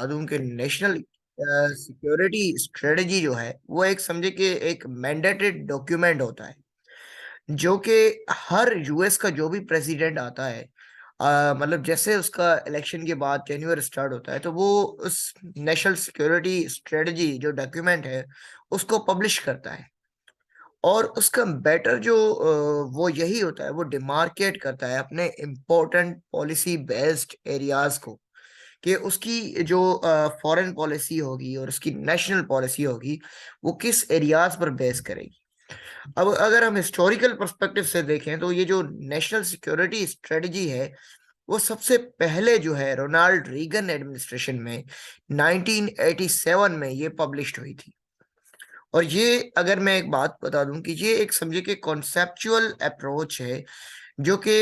दूं कि national security strategy जो है वो एक समझे कि एक मैंडेटेड डॉक्यूमेंट होता है, जो कि हर यूएस का जो भी प्रेसिडेंट आता है, मतलब जैसे उसका इलेक्शन के बाद टेन्योर स्टार्ट होता है, तो वो उस नेशनल सिक्योरिटी स्ट्रेटजी जो डॉक्यूमेंट है उसको पब्लिश करता है। और उसका बेटर जो वो यही होता है, वो डिमार्केट करता है अपने इम्पोर्टेंट पॉलिसी बेस्ड एरियाज को, कि उसकी जो फॉरेन पॉलिसी होगी और उसकी नेशनल पॉलिसी होगी वो किस एरियाज पर बेस करेगी। अब अगर हम हिस्टोरिकल पर्सपेक्टिव से देखें तो ये जो नेशनल सिक्योरिटी स्ट्रेटजी है वो सबसे पहले जो है रोनाल्ड रीगन एडमिनिस्ट्रेशन में 1987 में ये पब्लिश्ड हुई थी। और ये अगर मैं एक बात बता दूं कि ये एक समझे कि कॉन्सेप्चुअल अप्रोच है जो कि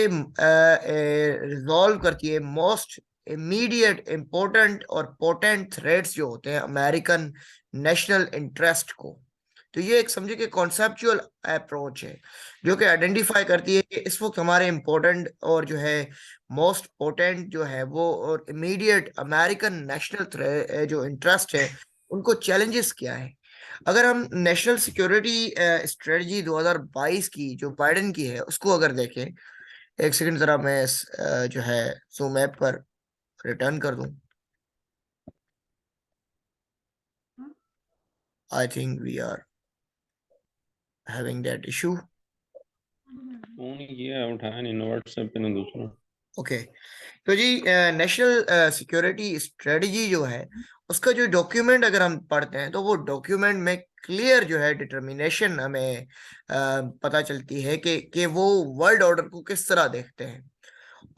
रिजॉल्व करती है मोस्ट इमीडिएट इम्पोर्टेंट और पोटेंट थ्रेट्स जो होते हैं अमेरिकन नेशनल इंटरेस्ट को। तो ये एक समझे कि कॉन्सेप्चुअल अप्रोच है जो कि आइडेंटिफाई करती है कि इस वक्त हमारे इम्पोर्टेंट और जो है मोस्ट पोटेंट जो है वो और इमीडिएट अमेरिकन नेशनल जो इंटरेस्ट है उनको चैलेंजेस क्या है। अगर हम नेशनल सिक्योरिटी स्ट्रेटजी 2022 की जो बाइडेन की है उसको अगर देखें, एक सेकंड जरा मैं जो है जूम ऐप पर रिटर्न कर दूं। I think we are having that issue. Phone किया उठाया नहीं, व्हाट्सएप पे ना दूसरा। ओके, तो जी नेशनल सिक्योरिटी स्ट्रेटजी जो है उसका जो डॉक्यूमेंट अगर हम पढ़ते हैं तो वो डॉक्यूमेंट में क्लियर जो है डिटर्मिनेशन हमें पता चलती है कि वो वर्ल्ड ऑर्डर को किस तरह देखते हैं।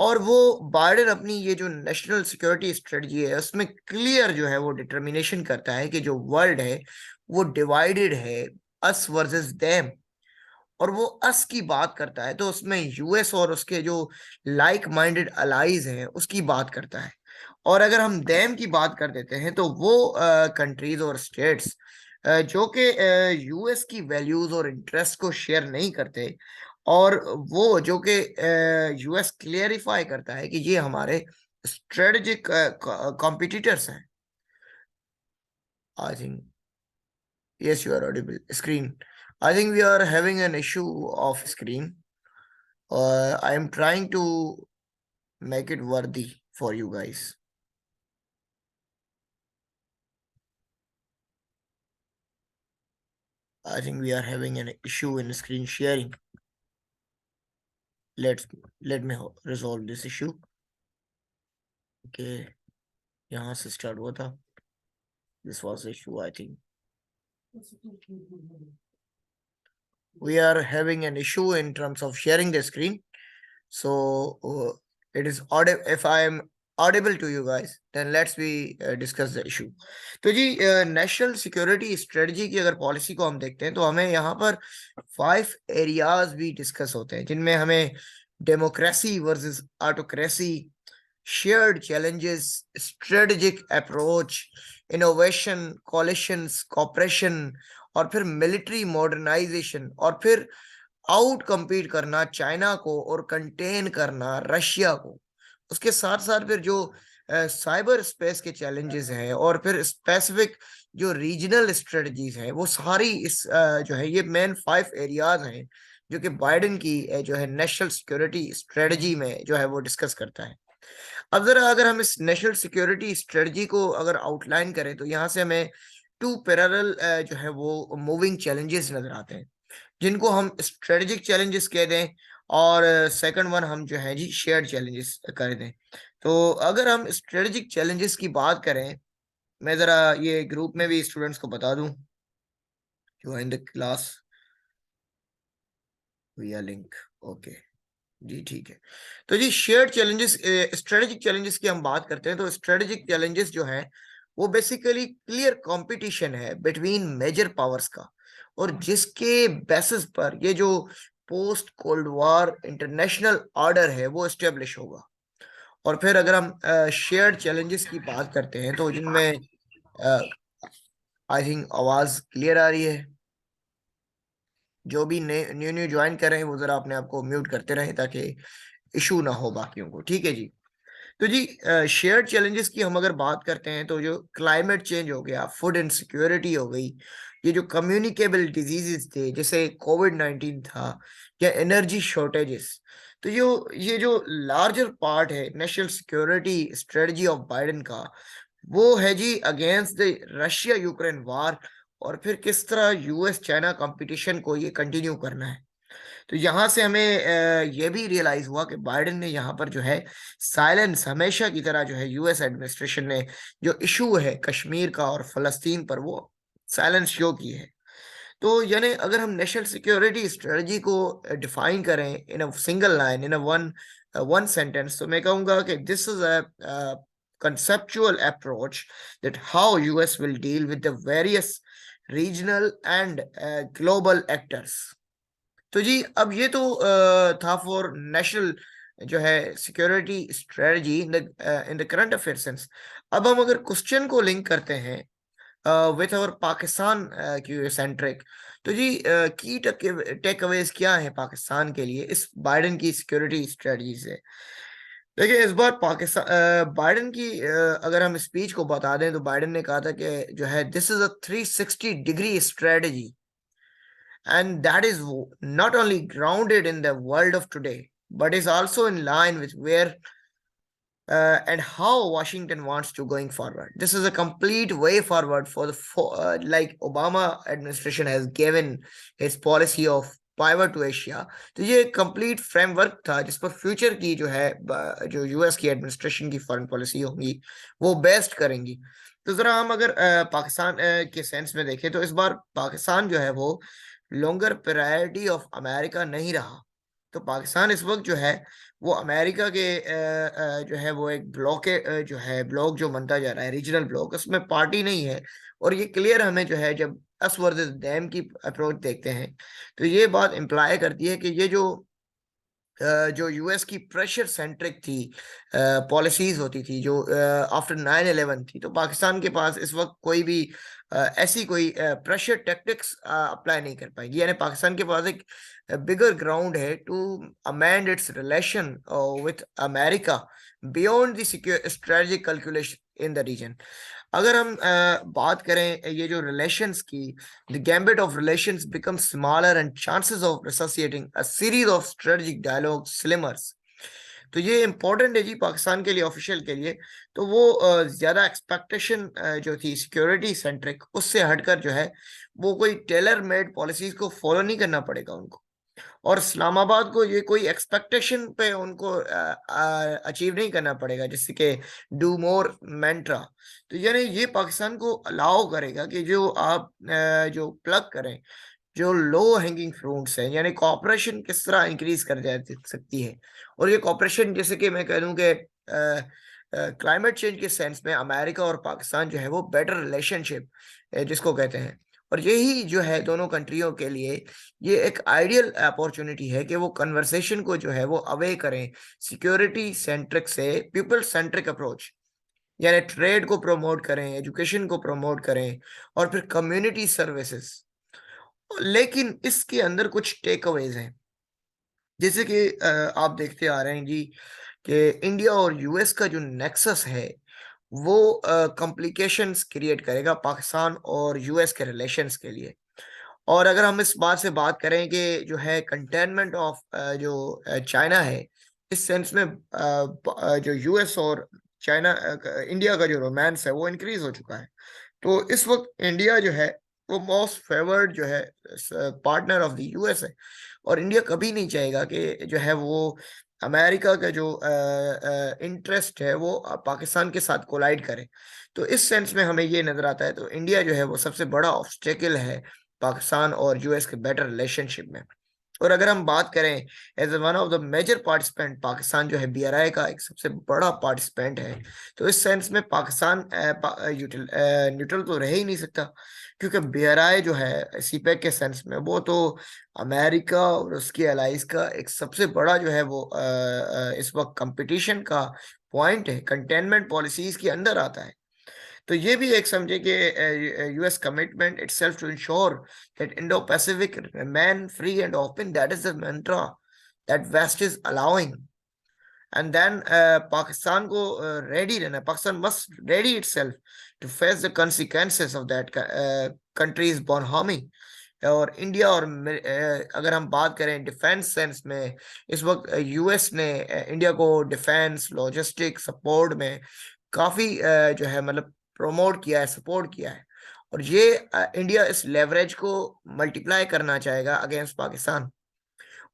और वो बाइडेन अपनी ये जो नेशनल सिक्योरिटी स्ट्रेटजी है उसमें क्लियर जो है वो डिटर्मिनेशन करता है कि जो वर्ल्ड है वो डिवाइडेड है, अस वर्सेस देम। और वो अस की बात करता है तो उसमें यूएस और उसके जो लाइक माइंडेड अलाइज हैं उसकी बात करता है। और अगर हम देम की बात कर देते हैं तो वो कंट्रीज और स्टेट्स जो कि यूएस की वैल्यूज और इंटरेस्ट को शेयर नहीं करते, और वो जो कि यूएस क्लियरिफाई करता है कि ये हमारे स्ट्रेटेजिक कॉम्पिटिटर्स हैं। I think yes, you are audible. Screen. I think we are having an issue of screen. I am trying to make it worthy for you guys. I think we are having an issue in screen sharing. Let me resolve this issue. Okay, यहाँ से start हुआ था. This was the issue, I think. We are having an issue in terms of sharing the screen. So it is audible. If I am audible to you guys, then let's we discuss the issue. तो जी national security strategy की अगर policy को हम देखते हैं तो हमें यहाँ पर 5 एरियाज भी डिस्कस होते हैं जिनमें हमें democracy versus autocracy, shared challenges, strategic approach, innovation, coalitions, cooperation, और फिर मिलिट्री मॉडर्नाइजेशन, और फिर आउट कम्पीट करना चाइना को और कंटेन करना रशिया को। उसके साथ साथ फिर जो साइबर स्पेस के चैलेंजेस हैं और फिर स्पेसिफिक जो रीजनल स्ट्रेटजीज हैं वो सारी इस जो है ये मेन 5 एरियाज हैं जो कि बाइडेन की जो है नेशनल सिक्योरिटी स्ट्रेटजी में जो है वो डिस्कस करता है। अब जरा अगर हम इस नेशनल सिक्योरिटी स्ट्रेटजी को अगर आउटलाइन करें तो यहाँ से हमें 2 पैरेलल जो है वो मूविंग चैलेंजेस नजर आते हैं जिनको हम स्ट्रेटेजिक चैलेंजेस कह दें, और सेकंड वन हम जो है जी शेयर्ड चैलेंजेस कर दें। तो अगर हम स्ट्रेटेजिक चैलेंजेस की बात करें, मैं जरा ये ग्रुप में भी स्टूडेंट्स को बता दूं, ज्वाइन द क्लास विया लिंक। ओके जी, ठीक है। तो जी शेयर्ड चैलेंजेस, स्ट्रेटेजिक चैलेंजेस की हम बात करते हैं तो स्ट्रेटेजिक चैलेंजेस जो है वो बेसिकली क्लियर कंपटीशन है बिटवीन मेजर पावर्स का, और जिसके बेसिस पर ये जो post cold war international order है वो एस्टेब्लिश होगा। और फिर अगर हम शेयर्ड चैलेंजेस की बात करते हैं तो जिनमें आई थिंक आवाज क्लियर आ रही है। जो भी न्यू न्यू ज्वाइन कर रहे हैं वो जरा अपने आप को म्यूट करते रहें ताकि इशू ना हो बाकियों को, ठीक है जी। तो जी शेयर्ड चैलेंजेस की हम अगर बात करते हैं तो जो क्लाइमेट चेंज हो गया, फूड इनसिक्योरिटी हो गई, ये जो कम्युनिकेबल डिजीजेस थे जैसे कोविड-19 था, या एनर्जी शॉर्टेजेस, तो ये जो लार्जर पार्ट है national security strategy of Biden का, वो है जी against the Russia Ukraine war, और फिर किस तरह यूएस चाइना कंपटीशन को ये कंटिन्यू करना है। तो यहाँ से हमें ये भी रियलाइज हुआ कि बाइडेन ने यहाँ पर जो है साइलेंस, हमेशा की तरह जो है यूएस एडमिनिस्ट्रेशन ने जो इशू है कश्मीर का और फलस्तीन पर, वो साइलेंस शो की है। तो यानी अगर हम नेशनल सिक्योरिटी स्ट्रेटजी को डिफाइन करें in a single line, in a one sentence, तो मैं कहूँगा कि this is a conceptual approach that how US will deal with the various regional and global actors. तो जी अब ये तो था फॉर नेशनल जो है security strategy in the current affair sense. अब हम अगर क्वेश्चन को लिंक करते हैं विथ अवर पाकिस्तान की सेंट्रिक, तो जी की टेक अवेज क्या है पाकिस्तान के लिए इस बाइडेन की सिक्योरिटी स्ट्रेटजी से। देखिए इस बार पाकिस्तान बाइडेन की अगर हम स्पीच को बता दें तो बाइडेन ने कहा था कि जो है this is a 360 degree strategy, and that is not only grounded in the world of today but is also in line with where and how Washington wants to going forward. This is a complete way forward for like Obama administration has given his policy of pivot to Asia. तो ये complete framework था जिस पर future की जो है जो US की एडमिनिस्ट्रेशन की फॉरेन पॉलिसी होंगी वो बेस्ट करेंगी। तो जरा हम अगर पाकिस्तान के सेंस में देखें तो इस बार पाकिस्तान जो है वो लॉन्गर प्रायोरिटी ऑफ अमेरिका नहीं रहा। तो पाकिस्तान इस वक्त जो है वो अमेरिका के जो है वो एक ब्लॉक जो है ब्लॉक जो बनता जा रहा है रीजनल ब्लॉक, उसमें पार्टी नहीं है। और ये क्लियर हमें जो है जब अस वर्सेस डैम की अप्रोच देखते हैं तो ये बात इम्प्लाई करती है कि ये जो यूएस की प्रेशर सेंट्रिक थी पॉलिसीज होती थी जो आफ्टर 9/11 थी, तो पाकिस्तान के पास इस वक्त कोई भी ऐसी कोई प्रेशर टैक्टिक्स अप्लाई नहीं कर पाएगी। यानी पाकिस्तान के पास एक बिगर ग्राउंड है to amend its relation with America beyond the secure strategic calculation in the region. अगर हम बात करें ये जो रिलेशंस की, the gambit of relations become smaller and chances of associating a series of strategic dialogue slimmers. तो ये important है जी पाकिस्तान के लिए, ऑफिशियल के लिए। तो वो ज्यादा एक्सपेक्टेशन जो थी सिक्योरिटी सेंट्रिक उससे हटकर जो है वो कोई टेलर मेड पॉलिसीज को फॉलो नहीं करना पड़ेगा उनको, और इस्लामाबाद को ये कोई एक्सपेक्टेशन पे उनको अचीव नहीं करना पड़ेगा जिससे कि डू मोर मैंट्रा। तो यानी ये पाकिस्तान को अलाउ करेगा कि जो आप जो प्लग करें जो लो हैंगिंग फ्रूट्स हैं, यानी कॉपरेशन किस तरह इंक्रीज कर जा सकती है। और ये कॉपरेशन जैसे कि मैं कह दूं कि क्लाइमेट चेंज के सेंस में अमेरिका और पाकिस्तान जो है वो बेटर रिलेशनशिप जिसको कहते हैं, और यही जो है दोनों कंट्रियों के लिए ये एक आइडियल अपॉर्चुनिटी है कि वो कन्वर्सेशन को जो है वो अवे करें सिक्योरिटी सेंट्रिक से पीपल सेंट्रिक अप्रोच, यानी ट्रेड को प्रमोट करें, एजुकेशन को प्रमोट करें, और फिर कम्युनिटी सर्विसेज। लेकिन इसके अंदर कुछ टेक अवेज हैं, जैसे कि आप देखते आ रहे हैं जी कि इंडिया और यूएस का जो नेक्सस है वो कॉम्प्लिकेशंस क्रिएट करेगा पाकिस्तान और यूएस के रिलेशंस के लिए। और अगर हम इस बात से बात करें कि जो है कंटेनमेंट ऑफ जो चाइना है, इस सेंस में जो यूएस और चाइना इंडिया का जो रोमांस है वो इंक्रीज हो चुका है। तो इस वक्त इंडिया जो है वो मोस्ट फेवर्ड जो है पार्टनर ऑफ द यूएस है, और इंडिया कभी नहीं चाहेगा कि जो है वो अमेरिका का जो इंटरेस्ट है वो पाकिस्तान के साथ कोलाइड करे। तो इस सेंस में हमें ये नजर आता है तो इंडिया जो है वो सबसे बड़ा ऑब्स्टेकल है पाकिस्तान और यूएस के बेटर रिलेशनशिप में। और अगर हम बात करें as one of the major participant, Pakistan जो है बीआरआई का एक सबसे बड़ा पार्टिसिपेंट है। तो इस सेंस में पाकिस्तान न्यूट्रल तो रह ही नहीं सकता, क्योंकि बीआरआई जो है सीपेक के सेंस में वो तो अमेरिका और उसकी एलाइज का एक सबसे बड़ा जो है वो इस वक्त कंपटीशन का पॉइंट है, कंटेनमेंट पॉलिसीज के अंदर आता है। तो ये भी एक समझे कि US commitment itself to ensure that Indo Pacific remain free and open, that is the mantra that west is allowing. And then Pakistan को रेडी रहना है, Pakistan must ready itself to face the consequences of that countries born harming. और India और अगर हम बात करें defence sense में, इस वक्त यूएस ने इंडिया को डिफेंस लॉजिस्टिक सपोर्ट में काफी जो है मतलब प्रमोट किया है, सपोर्ट किया है। और ये इंडिया इस लेवरेज को मल्टीप्लाई करना चाहेगा अगेंस्ट पाकिस्तान।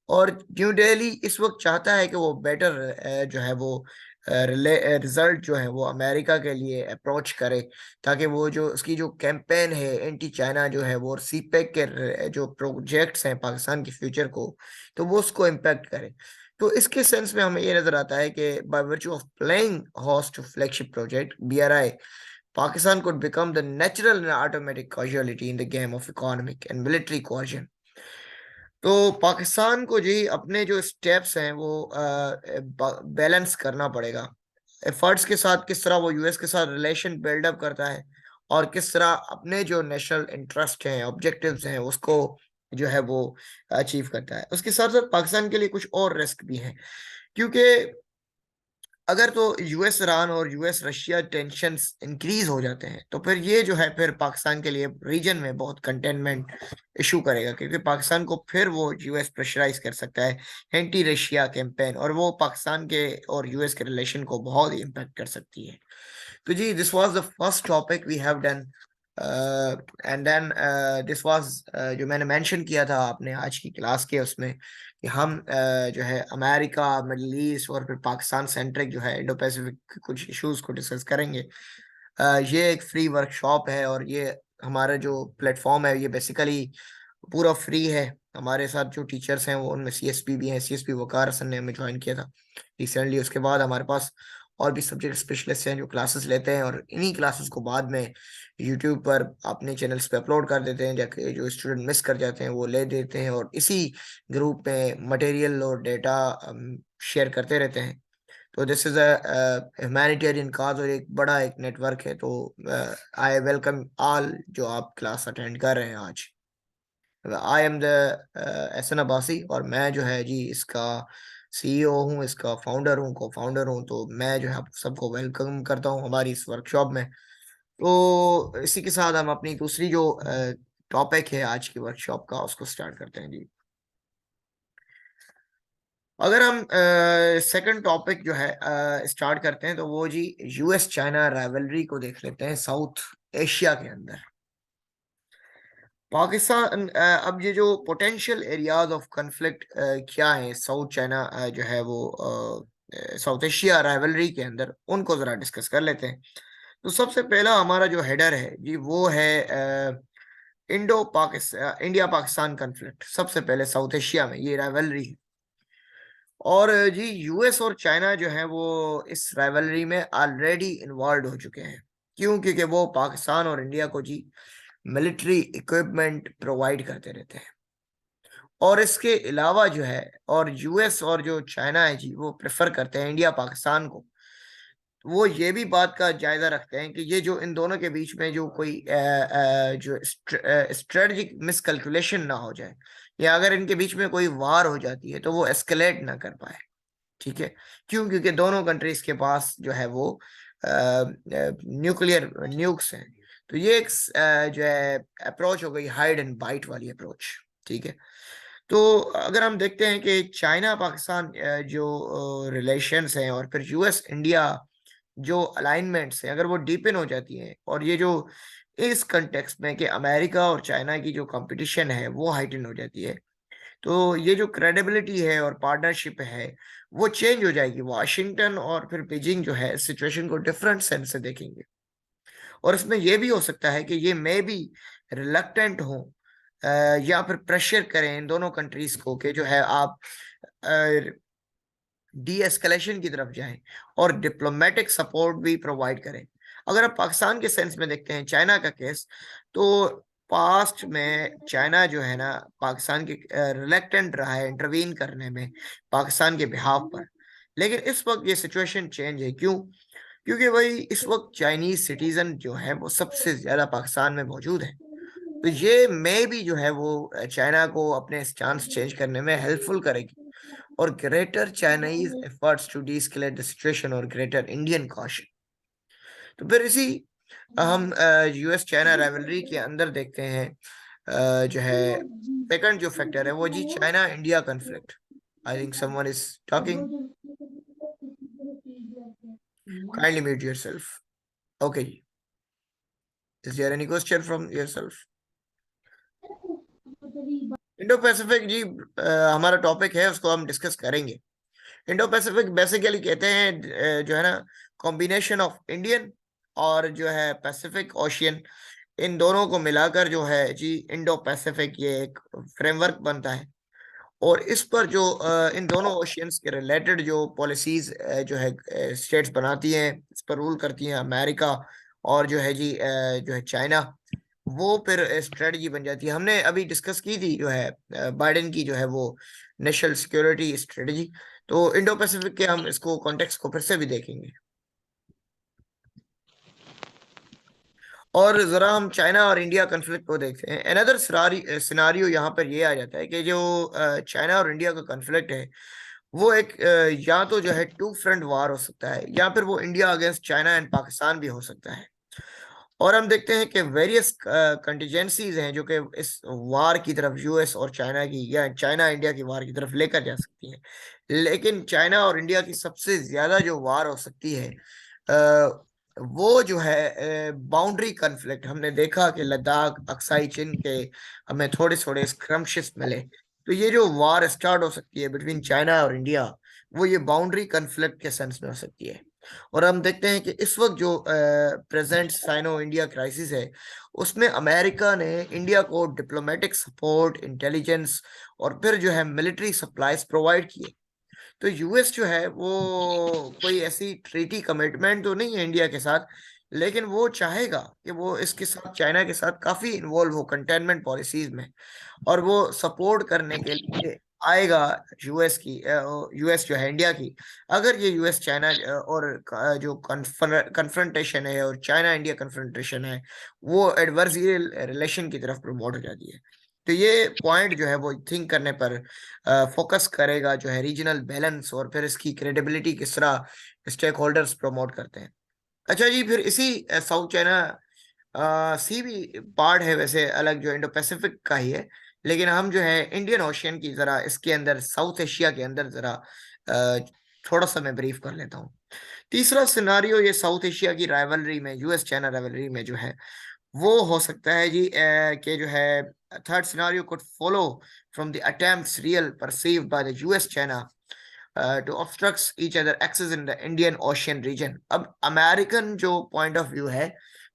और न्यू दिल्ली इस वक्त चाहता है कि वो बेटर जो है वो रिजल्ट जो है वो अमेरिका के लिए अप्रोच करे, ताकि वो जो उसकी जो कैंपेन है एंटी चाइना जो है वो, और सीपेक के जो प्रोजेक्ट्स हैं पाकिस्तान के फ्यूचर को, तो वो उसको इम्पेक्ट करे। तो इसके सेंस में हमें ये नजर आता है कि by virtue of playing host to flagship project BRI, Pakistan could become the natural and automatic casualty in the game of economic and military coercion। तो पाकिस्तान को जी अपने जो स्टेप्स हैं वो बैलेंस करना पड़ेगा। एफर्ट्स के साथ किस तरह वो यूएस के साथ रिलेशन बिल्डअप करता है, और किस तरह अपने जो नेशनल इंटरेस्ट हैं, ऑब्जेक्टिव्स हैं, उसको जो है वो अचीव करता है। उसके साथ साथ पाकिस्तान के लिए कुछ और रिस्क भी हैं, क्योंकि अगर तो यूएस ईरान और यूएस रशिया टेंशंस इंक्रीज हो जाते हैं, तो फिर ये जो है फिर पाकिस्तान के लिए रीजन में बहुत कंटेनमेंट इशू करेगा, क्योंकि पाकिस्तान को फिर वो यूएस प्रेशराइज कर सकता है एंटी रशिया कैंपेन, और वो पाकिस्तान के और यूएस के रिलेशन को बहुत ही इम्पेक्ट कर सकती है। तो जी this was the first topic we have done, and then this was जो मैंने मेंशन किया था आपने आज की क्लास के उसमें, कि हम जो है अमेरिका, मिडल ईस्ट और फिर पाकिस्तान सेंट्रिक जो है इंडो पैसिफिक कुछ इश्यूज को डिस्कस करेंगे। ये एक फ्री वर्कशॉप है, और ये हमारा जो प्लेटफॉर्म है ये बेसिकली पूरा फ्री है। हमारे साथ जो टीचर्स हैं वो, उनमें सीएसपी भी हैं, सीएसपी वकार हसन ने हमें ज्वाइन किया था रिसेंटली। उसके बाद हमारे पास और भी सब्जेक्ट स्पेशलिस्ट हैं जो क्लासेस लेते हैं, और इन्हीं क्लासेस को बाद में यूट्यूब पर अपने चैनल्स पे अपलोड कर देते हैं, जाके जो स्टूडेंट मिस कर जाते हैं वो ले देते हैं, और इसी ग्रुप में मटेरियल और डेटा शेयर करते रहते हैं। तो दिस इज अ ह्यूमैनिटेरियन काज, और एक बड़ा एक नेटवर्क है। तो आई वेलकम ऑल जो आप क्लास अटेंड कर रहे हैं आज। I am the Ehsan Abbasi, और मैं जो है जी इसका CEO हूँ, इसका फाउंडर हूँ, को फाउंडर हूँ। तो मैं जो है आप सबको वेलकम करता हूँ हमारी इस वर्कशॉप में। तो इसी के साथ हम अपनी दूसरी जो टॉपिक है आज की वर्कशॉप का, उसको स्टार्ट करते हैं जी। अगर हम सेकंड टॉपिक जो है स्टार्ट करते हैं, तो वो जी यूएस चाइना राइवलरी को देख लेते हैं साउथ एशिया के अंदर। पाकिस्तान अब ये जो पोटेंशियल एरियाज ऑफ कन्फ्लिक्ट क्या है साउथ चाइना जो है वो साउथ एशिया राइवलरी के अंदर, उनको जरा डिस्कस कर लेते हैं। तो सबसे पहला हमारा जो हेडर है जी वो है इंडिया पाकिस्तान कन्फ्लिक्ट। सबसे पहले साउथ एशिया में ये राइवलरी है, और जी यूएस और चाइना जो है वो इस राइवलरी में ऑलरेडी इन्वॉल्व हो चुके हैं। क्यों? क्योंकि वो पाकिस्तान और इंडिया को जी मिलिट्री इक्विपमेंट प्रोवाइड करते रहते हैं। और इसके अलावा जो है, और यूएस और जो चाइना है जी वो प्रेफर करते हैं इंडिया पाकिस्तान को। वो ये भी बात का जायजा रखते हैं कि ये जो इन दोनों के बीच में जो कोई जो स्ट्रेटजिक मिसकैलकुलेशन ना हो जाए, या अगर इनके बीच में कोई वार हो जाती है तो वो एस्केलेट ना कर पाए। ठीक है? क्यों? क्योंकि दोनों कंट्रीज के पास जो है वो न्यूक्लियर न्यूक्स हैं। तो ये एक जो है अप्रोच हो गई हाइड एंड बाइट वाली अप्रोच। ठीक है? तो अगर हम देखते हैं कि चाइना पाकिस्तान जो रिलेशंस हैं, और फिर यूएस इंडिया जो अलाइनमेंट्स हैं, अगर वो डीपन हो जाती हैं, और ये जो इस कंटेक्स्ट में कि अमेरिका और चाइना की जो कंपटीशन है वो हाइटन हो जाती है, तो ये जो क्रेडिबिलिटी है और पार्टनरशिप है वो चेंज हो जाएगी। वाशिंगटन और फिर बीजिंग जो है सिचुएशन को डिफरेंट सेंस से देखेंगे, और इसमें यह भी हो सकता है कि ये मे भी रिलक्टेंट हो या फिर प्रेशर करें इन दोनों कंट्रीज को कि जो है आप डी एस्केलेशन की तरफ जाएं, और डिप्लोमेटिक सपोर्ट भी प्रोवाइड करें। अगर आप पाकिस्तान के सेंस में देखते हैं चाइना का केस, तो पास्ट में चाइना जो है ना पाकिस्तान के रिलेक्टेंट रहा है इंटरवीन करने में पाकिस्तान के बिहाफ पर। लेकिन इस वक्त ये सिचुएशन चेंज है। क्यों? क्योंकि भाई इस वक्त चाइनीज सिटीजन जो है वो सबसे ज्यादा पाकिस्तान में मौजूद है। तो ये मे भी जो है वो चाइना को अपने स्टांस चेंज करने में हेल्पफुल करेगी। और greater Chinese efforts to deescalate the situation और ग्रेटर इंडियन कॉशन। तो फिर इसी हम यूएस चाइना राइवलरी के अंदर देखते हैं जो है सेकंड जो फैक्टर है वो जी China India conflict. I think someone is talking, kindly mute yourself. Okay जी, is there any question from yourself? Indo Pacific जी हमारा टॉपिक है, उसको हम डिस्कस करेंगे। इंडो पैसिफिक बेसिकली कहते हैं जो है ना कॉम्बिनेशन ऑफ इंडियन और जो है पैसिफिक ओशियन, इन दोनों को मिलाकर जो है जी इंडो पैसिफिक ये एक फ्रेमवर्क बनता है। और इस पर जो इन दोनों ओशियंस के रिलेटेड जो पॉलिसीज जो है स्टेट्स बनाती हैं, इस पर रूल करती हैं अमेरिका और जो है जी जो है चाइना, वो फिर स्ट्रेटजी बन जाती है। हमने अभी डिस्कस की थी जो है बाइडेन की जो है वो नेशनल सिक्योरिटी स्ट्रेटजी। तो इंडो पैसिफिक के हम इसको कॉन्टेक्स्ट को फिर से भी देखेंगे। और जरा हम चाइना और इंडिया कॉन्फ्लिक्ट को देखते हैं। अनदर सिनारियो यहाँ पर ये आ जाता है कि जो चाइना और इंडिया का कॉन्फ्लिक्ट है वो एक या तो जो है टू फ्रंट वार हो सकता है, या फिर वो India against China and Pakistan भी हो सकता है। और हम देखते हैं कि वेरियस कंटिजेंसीज हैं जो कि इस वार की तरफ यूएस और चाइना की या चाइना इंडिया की वार की तरफ लेकर जा सकती हैं। लेकिन चाइना और इंडिया की सबसे ज्यादा जो वार हो सकती है वो जो है बाउंड्री कॉन्फ्लिक्ट। हमने देखा कि लद्दाख अक्साई चिन के हमें थोड़े थोड़े स्क्रम्शिश मिले। तो ये जो वार स्टार्ट हो सकती है बिटवीन चाइना और इंडिया, वो ये बाउंड्री कॉन्फ्लिक्ट के सेंस में हो सकती है। और हम देखते हैं कि इस वक्त जो प्रेजेंट साइनो इंडिया क्राइसिस है उसमें अमेरिका ने इंडिया को डिप्लोमेटिक सपोर्ट, इंटेलिजेंस और फिर जो है मिलिट्री सप्लाईज प्रोवाइड किए। तो यूएस जो है वो कोई ऐसी ट्रीटी कमिटमेंट तो नहीं है इंडिया के साथ, लेकिन वो चाहेगा कि वो इसके साथ चाइना के साथ काफी इन्वॉल्व हो कंटेनमेंट पॉलिसीज में, और वो सपोर्ट करने के लिए आएगा यूएस जो है इंडिया की। अगर ये यूएस चाइना और जो कन्फ्रंटेशन है और चाइना इंडिया कन्फ्रंटेशन है वो एडवर्सरियल रिलेशन की तरफ प्रमोट हो जाती है। तो ये पॉइंट जो है वो थिंक करने पर फोकस करेगा जो है रीजनल बैलेंस और फिर इसकी क्रेडिबिलिटी किस तरह स्टेक होल्डर्स प्रमोट करते हैं। अच्छा जी, फिर इसी साउथ चाइना सी भी पार्ट है वैसे अलग जो इंडो पैसिफिक का ही है, लेकिन हम जो है इंडियन ओशियन की जरा इसके अंदर साउथ एशिया के अंदर जरा अ, थोड़ा सा मैं ब्रीफ कर लेता हूँ। तीसरा सिनारियो ये साउथ एशिया की राइवलरी में, यूएस चाइना राइवलरी में जो है वो हो सकता है जी कि जो है third scenario could follow from the attempts real perceived by the US China to obstructs each other access in the Indian Ocean region. अब अमेरिकन जो पॉइंट ऑफ व्यू है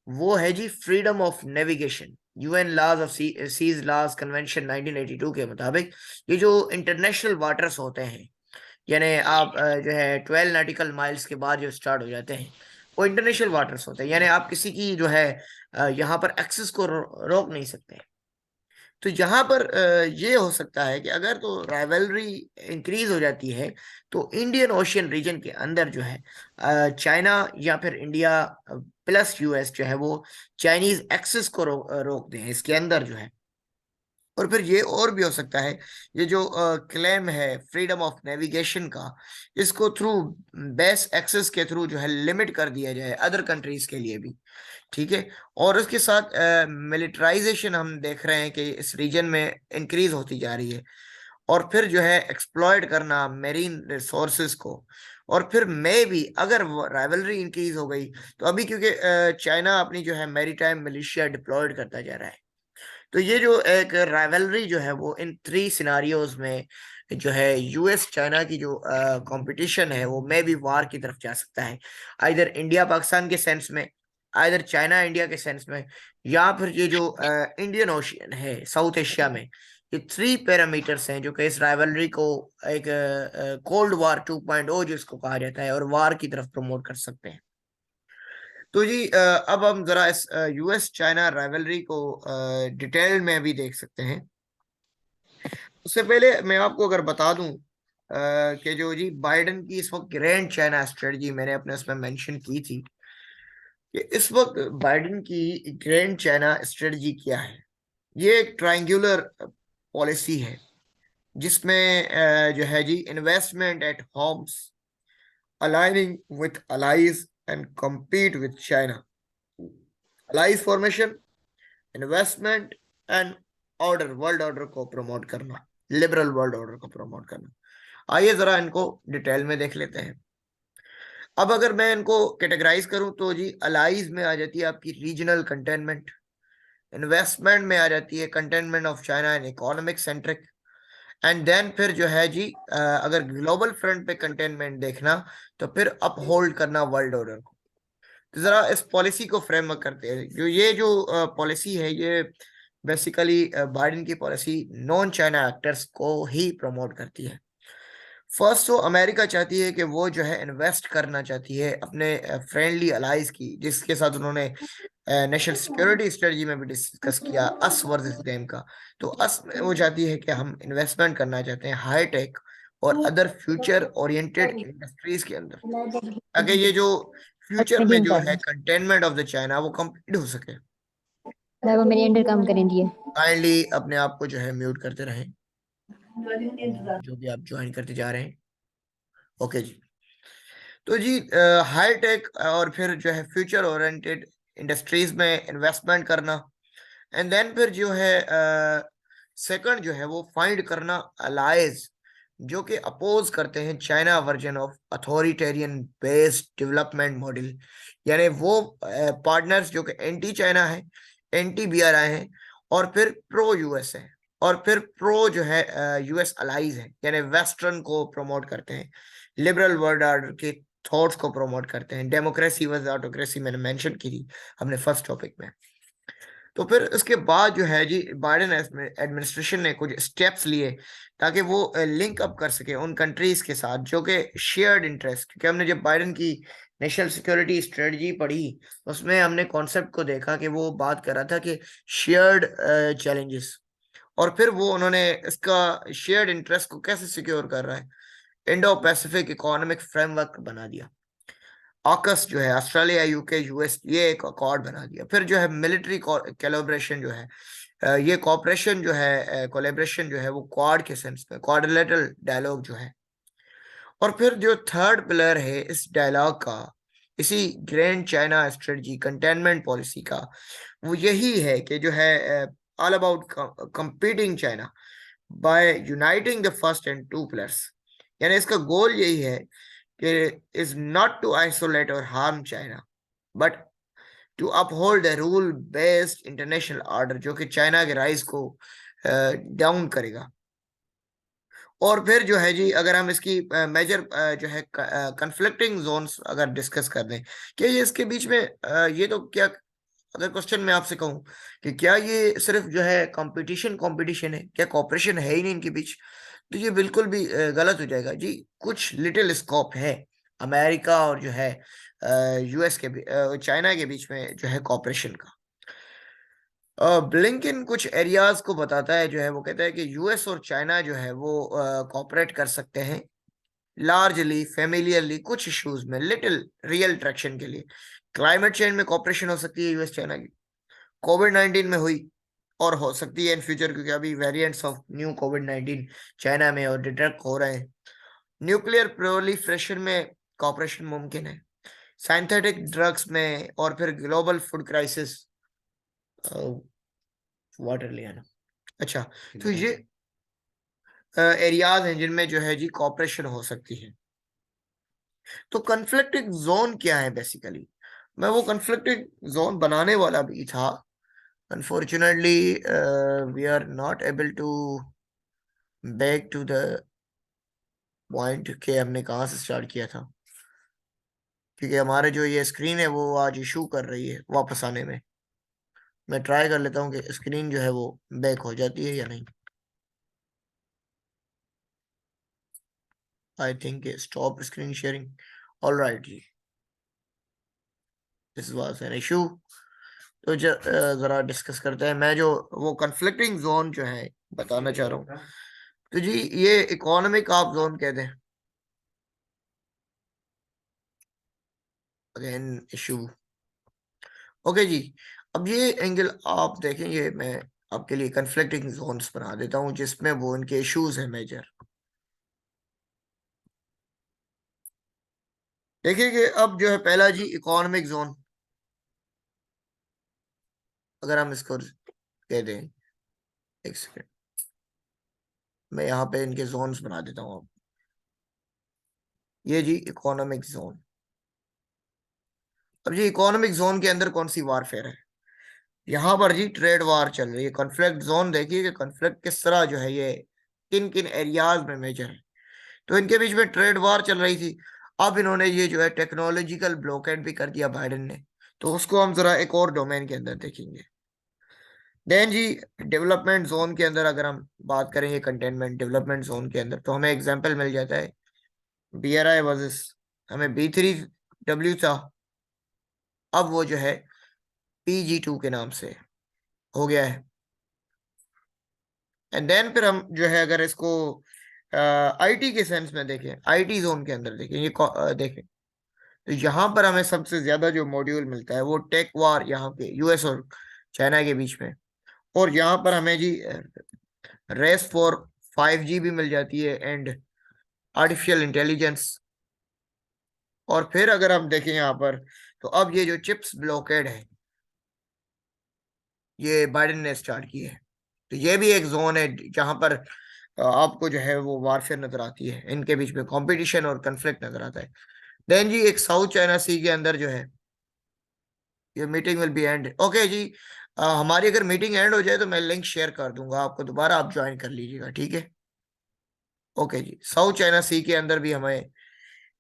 वो है जी freedom of navigation. UN laws of seas laws convention 1982 के मुताबिक ये जो इंटरनेशनल वाटर्स होते हैं, यानी आप जो है 12 नॉटिकल माइल्स के बाद जो स्टार्ट हो जाते हैं वो इंटरनेशनल वाटर्स होते हैं, यानी आप किसी की जो है यहाँ पर एक्सेस को रोक नहीं सकते। तो यहाँ पर ये हो सकता है कि अगर तो राइवलरी इंक्रीज हो जाती है तो इंडियन ओशियन रीजन के अंदर जो है चाइना या फिर इंडिया प्लस यूएस जो है वो चाइनीज एक्सेस को रोक दें इसके अंदर जो है। और फिर ये और भी हो सकता है, ये जो क्लेम है फ्रीडम ऑफ नेविगेशन का, इसको थ्रू बेस एक्सेस के थ्रू जो है लिमिट कर दिया जाए अदर कंट्रीज के लिए भी। ठीक है। और उसके साथ मिलिटराइजेशन हम देख रहे हैं कि इस रीजन में इंक्रीज होती जा रही है। और फिर जो है एक्सप्लॉयट करना मेरीन रिसोर्सेज को। और फिर मे भी अगर राइवलरी इंक्रीज हो गई तो अभी क्योंकि चाइना अपनी जो है मैरीटाइम मिलिशिया डिप्लॉयड करता जा रहा है, तो ये जो एक राइवलरी जो है वो इन थ्री सिनारियोज में जो है यूएस चाइना की जो कंपटीशन है वो मे भी वार की तरफ जा सकता है, आइदर इंडिया पाकिस्तान के सेंस में, आइदर चाइना इंडिया के सेंस में, या फिर ये जो इंडियन ओशियन है साउथ एशिया में। ये थ्री पैरामीटर्स हैं जो कि इस राइवलरी को एक कोल्ड वार 2.0 जिसको कहा जाता है और वार की तरफ प्रमोट कर सकते हैं। तो जी अब हम जरा इस यूएस चाइना राइवलरी को डिटेल में भी देख सकते हैं। उससे पहले मैं आपको अगर बता दूं कि जो जी बाइडेन की इस वक्त ग्रैंड चाइना स्ट्रेटजी मैंने अपने उसमें मेंशन की थी कि इस वक्त बाइडेन की ग्रैंड चाइना स्ट्रेटजी क्या है। ये एक ट्रायंगुलर पॉलिसी है जिसमें जो है जी investment at homes aligning with allies and compete with China, allies formation, investment and order, world order को प्रमोट करना, लिबरल वर्ल्ड ऑर्डर को प्रमोट करना। आइए जरा इनको डिटेल में देख लेते हैं। अब अगर मैं इनको कैटेगराइज करूं तो जी अलाइज में आ जाती है आपकी रीजनल कंटेनमेंट, इन्वेस्टमेंट में आ जाती है containment of China and economic centric, and then फिर जो है जी अगर ग्लोबल फ्रंट पे कंटेनमेंट देखना तो फिर अपहोल्ड करना वर्ल्ड ऑर्डर को। तो जरा इस पॉलिसी को फ्रेमवर्क करते हैं। जो पॉलिसी है ये बेसिकली बाइडेन की पॉलिसी नॉन चाइना एक्टर्स को ही प्रमोट करती है। फर्स्ट तो अमेरिका चाहती है कि वो जो है इन्वेस्ट करना चाहती है अपने फ्रेंडली अलाइज की, जिसके साथ उन्होंने नेशनल सिक्योरिटी स्ट्रेटजी में भी डिस्कस किया अस वर्सेस देम का। तो अस में वो चाहती है कि हम इन्वेस्टमेंट करना चाहते हैं हाई टेक और अदर फ्यूचर ओरिएंटेड इंडस्ट्रीज के अंदर, ताकि ये जो फ्यूचर में जो है कंटेनमेंट ऑफ द चाइना वो कंप्लीट हो सके। देखो मेरी एंटर काम करेंगी। काइंडली अपने आप को जो है म्यूट करते रहें जो भी आप ज्वाइन करते जा रहे हैं। ओके जी। तो जी हाई टेक और फिर जो है फ्यूचर ओरिएंटेड इंडस्ट्रीज में इन्वेस्टमेंट करना, एंड देन फिर जो है सेकंड जो है वो फाइंड करना अलाइज जो कि अपोज करते हैं China version of authoritarian based development model, यानी वो पार्टनर्स जो कि एंटी चाइना है, एंटी बीआरआई है, और फिर प्रो यूएस है, और फिर प्रो जो है यूएस अलाइज है, यानी वेस्टर्न को प्रमोट करते हैं, लिबरल वर्ल्ड ऑर्डर के थॉट्स को प्रमोट करते हैं, डेमोक्रेसी वर्सेस ऑटोक्रेसी मैंने मेंशन की थी हमने फर्स्ट टॉपिक में। तो फिर उसके बाद जो है जी बाइडेन एडमिनिस्ट्रेशन ने कुछ स्टेप्स लिए ताकि वो लिंक अप कर सके उन कंट्रीज के साथ जो कि शेयर्ड इंटरेस्ट, क्योंकि हमने जब बाइडेन की नेशनल सिक्योरिटी स्ट्रेटजी पढ़ी उसमें हमने कॉन्सेप्ट को देखा कि वो बात कर रहा था कि शेयर्ड चैलेंजेस, और फिर वो उन्होंने इसका शेयर्ड इंटरेस्ट को कैसे सिक्योर कर रहा है, इंडो पैसिफिक इकोनॉमिक फ्रेमवर्क बना दिया। ऑकस जो है ऑस्ट्रेलिया यूके यूएस ये एक अकॉर्ड बना दिया। फिर जो है मिलिट्री कोलैबोरेशन जो है ये कॉपरेशन जो है कोलैबोरेशन जो है वो क्वाड के सेंस में क्वाड्रिलेटरल डायलॉग जो है। और फिर जो थर्ड पिलर है इस डायलॉग का, इसी grand China strategy containment policy का, वो यही है कि जो है all about competing China bye uniting the first and two pillars, यानी इसका गोल यही है कि is not to isolate or harm China, but to uphold a rule based international order जो कि चाइना के राइज को डाउन करेगा। और फिर जो है जी अगर हम इसकी मेजर जो है कन्फ्लिक्टिंग जोन्स अगर डिस्कस कर दें कि ये इसके बीच में ये तो क्या, अगर क्वेश्चन मैं आपसे कहूं कि क्या ये सिर्फ जो है कंपटीशन कंपटीशन है, क्या कॉपरेशन है ही नहीं इनके बीच, तो ये बिल्कुल भी गलत हो जाएगा जी। कुछ लिटिल स्कोप है अमेरिका और जो है यूएस के चाइना के बीच में जो है कॉपरेशन का। ब्लिंकन कुछ एरियाज को बताता है, जो है वो कहता है कि यूएस और चाइना जो है वो कॉपरेट कर सकते हैं लार्जली फेमिलियरली कुछ इश्यूज में, लिटिल रियल ट्रैक्शन के लिए। क्लाइमेट चेंज में कॉपरेशन हो सकती है यूएस चाइना की, कोविड-19 में हुई और हो सकती है इन फ्यूचर, क्योंकि अभी variants of new covid China में और डिटेक्ट हो रहे हैं। न्यूक्लियर प्रोलिफरेशन में कॉपरेशन मुमकिन है, सिंथेटिक ड्रग्स में, और फिर ग्लोबल फूड क्राइसिस, वाटर ले आना। अच्छा, तो ये एरियाज हैं जिनमें जो है जी कॉपरेशन हो सकती है। तो कन्फ्लिक्टिंग जोन क्या है बेसिकली, मैं वो कन्फ्लिक्टिंग जोन बनाने वाला भी था। Unfortunately we are not able to back to the point के हमने कहाँ से स्टार्ट किया था, क्योंकि हमारे जो ये स्क्रीन है वो आज इशू कर रही है वापस आने में। मैं ट्राई कर लेता हूँ कि स्क्रीन जो है वो बैक हो जाती है या नहीं। I think stop screen sharing. All right जी, दिस वाज एन इशू। तो जरा डिस्कस करते हैं। मैं जो वो कन्फ्लिक्टिंग जोन जो है बताना चाह रहा हूँ, तो जी ये इकोनॉमिक आप जोन कहते हैं, अगेन इशू। ओके जी, अब ये एंगल आप देखें, ये मैं आपके लिए कन्फ्लिक्टिंग जोन्स बना देता हूं जिसमें वो इनके इश्यूज हैं मेजर। देखिए कि अब जो है पहला जी इकोनॉमिक जोन, अगर हम इसको कह दें, एक सेकेंड मैं यहाँ पे इनके जोन्स बना देता हूँ। अब ये जी इकोनॉमिक जोन। अब जी इकोनॉमिक जोन के अंदर कौन सी वारफेयर है? यहाँ पर जी ट्रेड वार चल रही है। कॉन्फ्लिक्ट जोन देखिए कि कॉन्फ्लिक्ट किस तरह जो है ये किन किन एरियाज में मेजर है। तो इनके बीच में ट्रेड वार चल रही थी। अब इन्होंने ये जो है टेक्नोलॉजिकल ब्लॉकेड भी कर दिया बाइडेन ने, तो उसको हम जरा एक और डोमेन के अंदर देखेंगे। देन जी डेवलपमेंट जोन के अंदर अगर हम बात करेंगे, कंटेनमेंट डेवलपमेंट जोन के अंदर, तो हमें एग्जांपल मिल जाता है BRI वर्सेस हमें B3W था, अब वो जो है PG2 के नाम से हो गया है। एंड देन फिर हम जो है अगर इसको IT के सेंस में देखें, IT जोन के अंदर देखें, देखें तो यहाँ पर हमें सबसे ज्यादा जो मॉड्यूल मिलता है वो टेक वार यहाँ पे US और चाइना के बीच में। और यहाँ पर हमें जी रेस फॉर 5G भी मिल जाती है एंड आर्टिफिशियल इंटेलिजेंस। और फिर अगर हम देखें यहाँ पर, तो अब ये जो चिप्स ब्लॉकेड है ये बाइडेन ने स्टार्ट की है। तो ये भी एक जोन है जहां पर आपको जो है वो वारफेयर नजर आती है, इनके बीच में कंपटीशन और कन्फ्लिक्ट नजर आता है। देन जी एक साउथ चाइना सी के अंदर जो है ये meeting will be end. Okay जी, हमारी अगर मीटिंग एंड हो जाए तो मैं लिंक शेयर कर दूंगा आपको, दोबारा आप ज्वाइन कर लीजिएगा, ठीक है? ओके जी, साउथ चाइना सी के अंदर भी हमें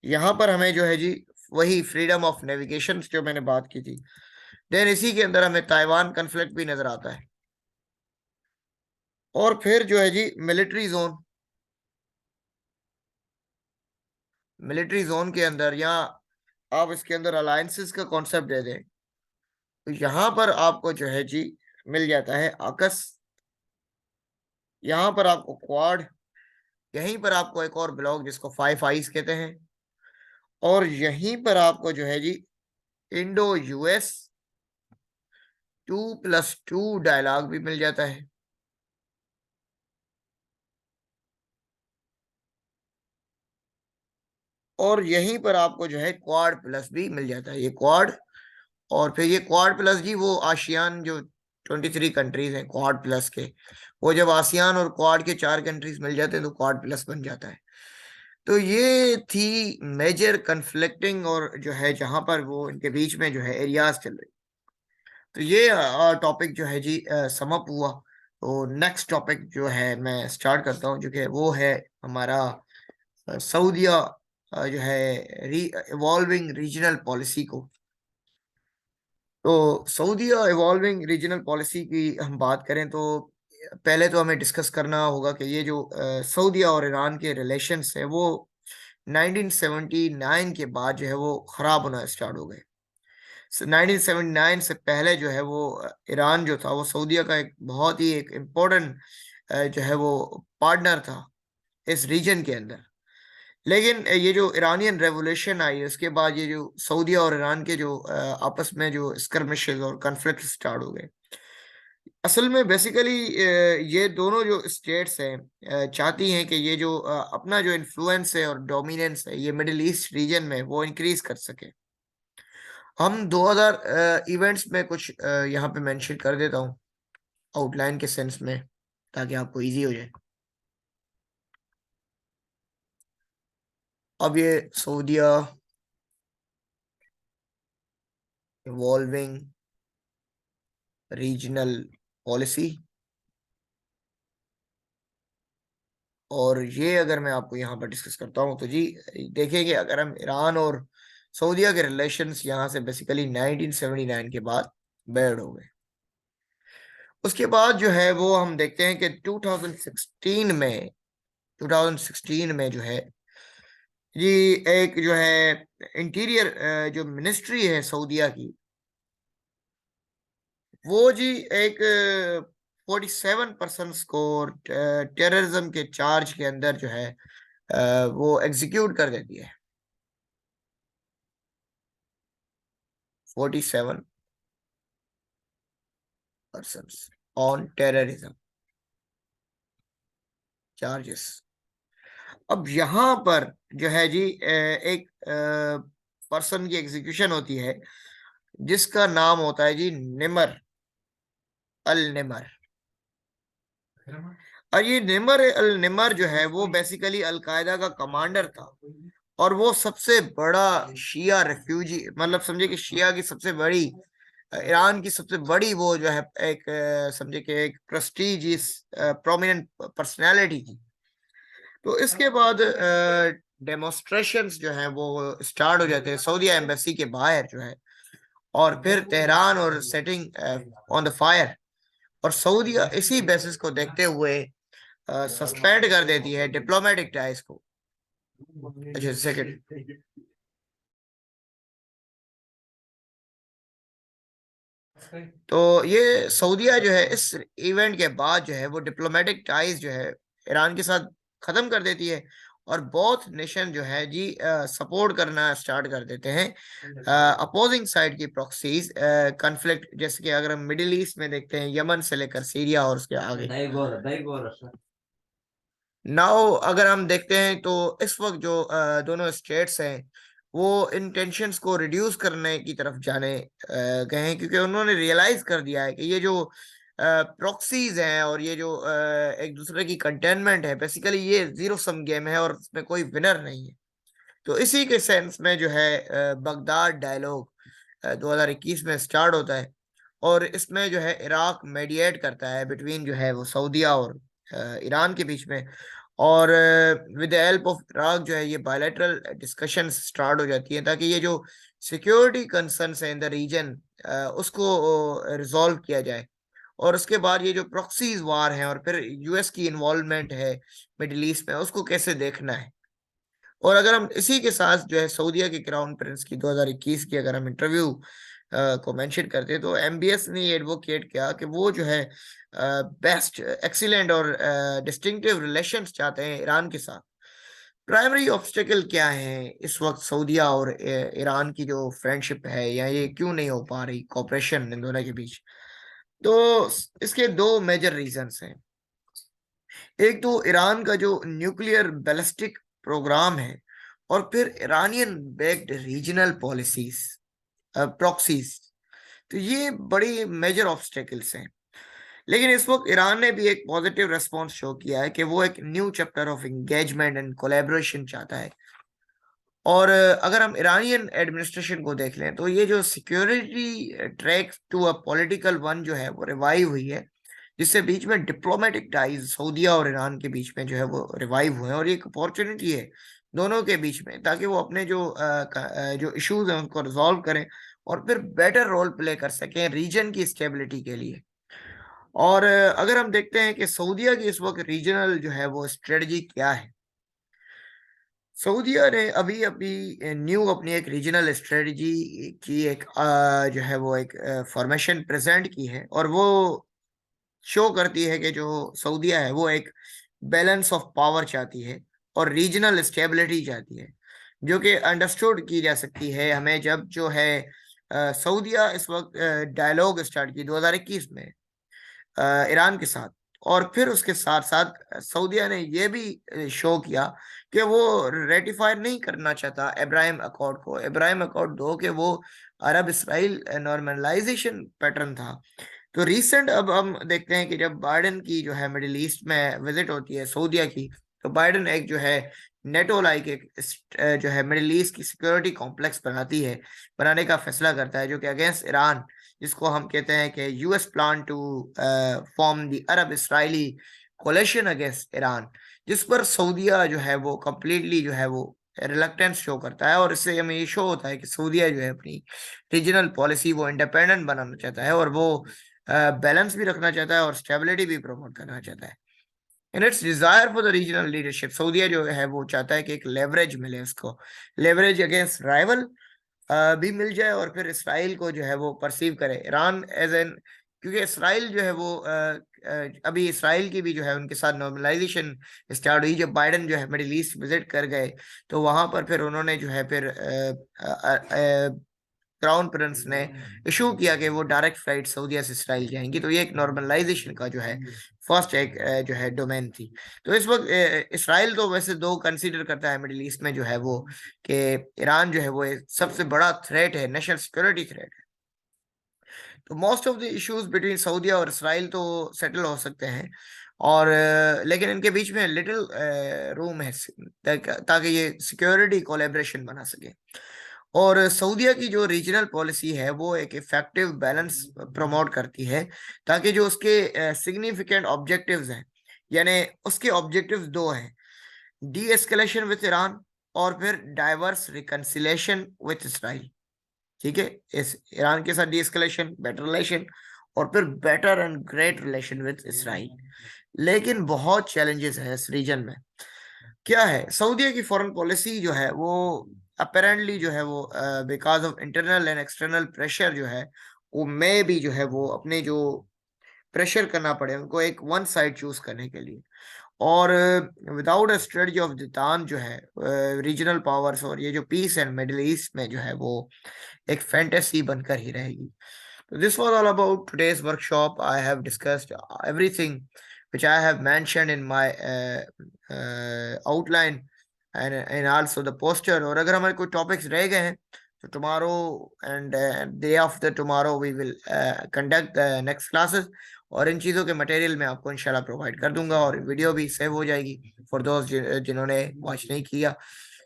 यहाँ पर हमें जो है जी वही फ्रीडम ऑफ नेविगेशन जो मैंने बात की थी। देन इसी के अंदर हमें ताइवान कन्फ्लिक्ट भी नजर आता है। और फिर जो है जी मिलिट्री जोन, मिलिट्री जोन के अंदर या आप इसके अंदर अलायंसेस का कॉन्सेप्ट दे दें, तो यहाँ पर आपको जो है जी मिल जाता है AUKUS, यहाँ पर आपको क्वाड, यहीं पर आपको एक और ब्लॉक जिसको 5 आइज कहते हैं, और यहीं पर आपको जो है जी इंडो US 2+2 डायलॉग भी मिल जाता है। और यहीं पर आपको जो है क्वाड प्लस भी मिल जाता है, ये क्वाड। और फिर ये क्वाड प्लस जी वो आसियान जो 23 कंट्रीज हैं क्वाड प्लस के, वो जब आसियान और क्वाड के 4 कंट्रीज मिल जाते हैं तो क्वाड प्लस बन जाता है। तो ये थी मेजर कन्फ्लिक्टिंग और जो है जहां पर वो इनके बीच में जो है एरियाज चल रहे। तो ये टॉपिक जो है जी समअप हुआ। तो नेक्स्ट टॉपिक जो है मैं स्टार्ट करता हूँ, जो कि वो है हमारा सऊदीया जो है इवॉल्विंग रीजनल पॉलिसी को। तो सऊदीया इवॉल्विंग रीजनल पॉलिसी की हम बात करें तो पहले तो हमें डिस्कस करना होगा कि ये जो सऊदीया और ईरान के रिलेशंस है वो 1979 के बाद जो है वो खराब होना स्टार्ट हो गए। 1979 से पहले जो है वो ईरान जो था वो सऊदीया का एक बहुत ही एक इम्पोर्टेंट जो है वो पार्टनर था इस रीजन के अंदर। लेकिन ये जो ईरानियन रेवोल्यूशन आई उसके बाद ये जो सऊदीया और ईरान के जो आपस में जो स्कर्मिशेस और कॉन्फ्लिक्ट स्टार्ट हो गए। असल में बेसिकली ये दोनों जो स्टेट्स हैं चाहती हैं कि ये जो अपना जो इन्फ्लुएंस है और डोमिनेंस है ये मिडिल ईस्ट रीजन में वो इंक्रीज कर सके। हम 2000 इवेंट्स में कुछ यहाँ पे मेंशन कर देता हूँ आउटलाइन के सेंस में, ताकि आपको इजी हो जाए। अब ये सऊदीया इवॉल्विंग रीजनल पॉलिसी, और ये अगर मैं आपको यहाँ पर डिस्कस करता हूँ तो जी देखिए कि अगर हम ईरान और सऊदीया के रिलेशंस यहाँ से बेसिकली 1979 के बाद बैड हो गए। उसके बाद जो है वो हम देखते हैं कि 2016 में जो है जी एक जो है इंटीरियर जो मिनिस्ट्री है सऊदीया की, वो जी एक 47 पर्सन को टेररिज्म के चार्ज के अंदर जो है वो एग्जीक्यूट कर देती है। 47 पर्सन। On terrorism charges. अब यहाँ पर जो है जी एक पर्सन की एग्जीक्यूशन होती है जिसका नाम होता है जी निमर अल निमर। और ये निमर अल निमर जो है वो बेसिकली अलकायदा का कमांडर था, और वो सबसे बड़ा शिया रेफ्यूजी, मतलब समझे कि शिया की सबसे बड़ी, ईरान की सबसे बड़ी वो जो है एक समझे कि एक प्रेस्टीजियस प्रोमिनेंट पर्सनैलिटी थी। तो इसके बाद डेमोस्ट्रेशंस जो है वो स्टार्ट हो जाते हैं सऊदीया एम्बेसी के बाहर जो है, और फिर तेहरान और सेटिंग ऑन द फायर। और सऊदीया इसी बेसिस को देखते हुए सस्पेंड कर देती है डिप्लोमेटिक टाइज को। अच्छा सेकंड, तो ये सऊदीया जो है इस इवेंट के बाद जो है वो डिप्लोमेटिक टाइज जो है ईरान के साथ खत्म कर देती है, और बहुत नेशन जो है जी सपोर्ट करना स्टार्ट कर देते हैं अपोजिंग साइड की प्रॉक्सीज कॉन्फ्लिक्ट। जैसे कि अगर हम मिडिल ईस्ट में देखते हैं, यमन से लेकर सीरिया और उसके आगे। नाउ अगर हम देखते हैं तो इस वक्त जो दोनों स्टेट्स हैं वो इन टेंशन्स को रिड्यूस करने की तरफ जाने गए हैं, क्योंकि उन्होंने रियलाइज कर दिया है कि ये जो प्रॉक्सीज हैं और ये जो एक दूसरे की कंटेनमेंट है, बेसिकली ये जीरो सम गेम है और इसमें कोई विनर नहीं है। तो इसी के सेंस में जो है बगदाद डायलॉग 2021 में स्टार्ट होता है, और इसमें जो है इराक मेडिएट करता है बिटवीन जो है वो सऊदीया और ईरान के बीच में। और with the help of Iraq जो है ये बायलैटरल डिस्कशन स्टार्ट हो जाती है, ताकि ये जो सिक्योरिटी कंसर्न्स हैं इन द रीजन उसको रिजॉल्व किया जाए। और उसके बाद ये जो प्रॉक्सीज वार हैं और फिर यूएस की इन्वॉल्वमेंट है मिडिल ईस्ट में, उसको कैसे देखना है। और अगर हम इसी के साथ जो है सऊदीया के क्राउन प्रिंस की 2021 की अगर हम इंटरव्यू को मेंशन करते हैं, तो एमबीएस ने एडवोकेट किया कि वो जो है बेस्ट एक्सीलेंट और डिस्टिंक्टिव रिलेशंस चाहते हैं ईरान के साथ। प्राइमरी ऑब्स्टेकल क्या है इस वक्त सऊदीया और ईरान की जो फ्रेंडशिप है, या ये क्यों नहीं हो पा रही कॉपरेशन इन दोनों के बीच? तो इसके दो मेजर रीजंस हैं। एक तो ईरान का जो न्यूक्लियर बैलिस्टिक प्रोग्राम है, और फिर Iranian based regional policies proxies. तो ये बड़ी मेजर ऑब्स्टेकल्स हैं। लेकिन इस वक्त ईरान ने भी एक पॉजिटिव रेस्पॉन्स शो किया है कि वो एक new chapter of engagement and collaboration चाहता है। और अगर हम ईरानियन एडमिनिस्ट्रेशन को देख लें तो ये जो security track to a political one जो है वो रिवाइव हुई है, जिससे बीच में डिप्लोमेटिक टाइज सऊदीया और ईरान के बीच में जो है वो रिवाइव हुए हैं। और ये एक अपॉर्चुनिटी है दोनों के बीच में, ताकि वो अपने जो इश्यूज हैं उनको रिजॉल्व करें और फिर बेटर रोल प्ले कर सकें रीजन की स्टेबिलिटी के लिए। और अगर हम देखते हैं कि सऊदीया की इस वक्त रीजनल जो है वो स्ट्रेटजी क्या है, सऊदीया ने अभी अभी न्यू अपनी एक रीजनल स्ट्रेटजी की एक जो है वो एक फॉर्मेशन प्रेजेंट की है, और वो शो करती है कि जो सऊदीया है वो एक बैलेंस ऑफ पावर चाहती है और रीजनल स्टेबिलिटी चाहती है, जो कि अंडरस्टूड की जा सकती है हमें जब जो है सऊदीया इस वक्त डायलॉग स्टार्ट की 2021 में ईरान के साथ। और फिर उसके साथ साथ सऊदीया ने यह भी शो किया कि वो रेटिफाई नहीं करना चाहता अब्राहम अकॉर्ड को। अब्राहम अकॉर्ड दो कि वो अरब इसराइल नॉर्मलाइजेशन पैटर्न था। तो रिसेंट अब हम देखते हैं कि जब बाइडेन की जो है मिडिल ईस्ट में विजिट होती है सऊदीया की, तो बाइडेन एक जो है नेटो लाइक एक जो है मिडिल ईस्ट की सिक्योरिटी कॉम्प्लेक्स बनाने का फैसला करता है, जो कि अगेंस्ट ईरान, जिसको हम कहते हैं कि US plan to form the Arab Israeli coalition against Iran, जिस पर सऊदीया जो है वो कंप्लीटली जो है वो रिलक्टेंस शो करता है। और इससे हमें ये शो होता है कि सऊदीया जो है अपनी रीजनल पॉलिसी वो इंडिपेंडेंट बनाना चाहता है, और वो बैलेंस भी रखना चाहता है और स्टेबिलिटी भी प्रमोट करना चाहता है। In its desire for the regional leadership, Saudia जो है वो चाहता है कि एक लेवरेज मिले उसको, लेवरेज अगेंस्ट राइवल भी मिल जाए, और फिर इसराइल को जो है वो परसीव करे ईरान एज एन, क्योंकि इसराइल जो है वो अभी इसराइल की भी जो है उनके साथ नॉर्मलाइजेशन स्टार्ट हुई। जब बाइडेन जो है मिडिल ईस्ट विजिट कर गए तो वहां पर फिर उन्होंने जो है फिर क्राउन प्रिंस ने इशू किया कि वो डायरेक्ट फ्लाइट सऊदीया से इसराइल जाएंगी, तो ये एक नॉर्मलाइजेशन का जो है फर्स्ट एक जो है डोमेन थी। तो इस वक्त इसराइल तो वैसे दो कंसीडर करता है मिडिल ईस्ट में जो है वो, कि ईरान जो है वो एक सबसे बड़ा थ्रेट है, नेशनल सिक्योरिटी थ्रेट है। तो most of the issues between Saudia और इसराइल तो सेटल हो सकते हैं, और लेकिन इनके बीच में लिटिल रूम है ताकि ये सिक्योरिटी कोलैबोरेशन बना सके। और सऊदीया की जो रीजनल पॉलिसी है वो एक इफेक्टिव बैलेंस प्रमोट करती है, ताकि जो उसके सिग्निफिकेंट ऑब्जेक्टिव्स हैं, यानी उसके ऑब्जेक्टिव्स दो हैं, डी एस्केलेशन विद ईरान और फिर डाइवर्स रिकंसिलेशन विद इसराइल। ठीक है, इस ईरान के साथ डी एस्केलेशन, बेटर रिलेशन, और फिर better and great relation with Israel. लेकिन बहुत चैलेंजेस हैं इस रीजन में। क्या है, सऊदीया की फॉरेन पॉलिसी जो है वो अपेरेंटली जो है वो because of internal and external pressure जो है वो में भी जो है वो अपने जो प्रेशर करना पड़े उनको एक वन साइड चूज करने के लिए, और विदाउट अ स्ट्रेटजी ऑफ दितान जो है रीजनल पावर्स और ये जो पीस एंड मिडिल ईस्ट में जो है वो एक फैंटेसी बनकर ही रहेगी। So this was all about today's workshop. I have discussed everything which I have mentioned in my outline and also the poster. और अगर हमारे कोई topics रह गए हैं तो tomorrow and day after tomorrow we will conduct the next classes, और इन चीज़ों के मटेरियल मैं आपको इंशाल्लाह प्रोवाइड कर दूंगा, और वीडियो भी सेव हो जाएगी फॉर दोस्त जिन्होंने वॉच नहीं किया।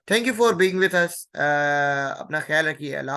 Thank you for being with us. अपना ख्याल रखिए। अल्लाह।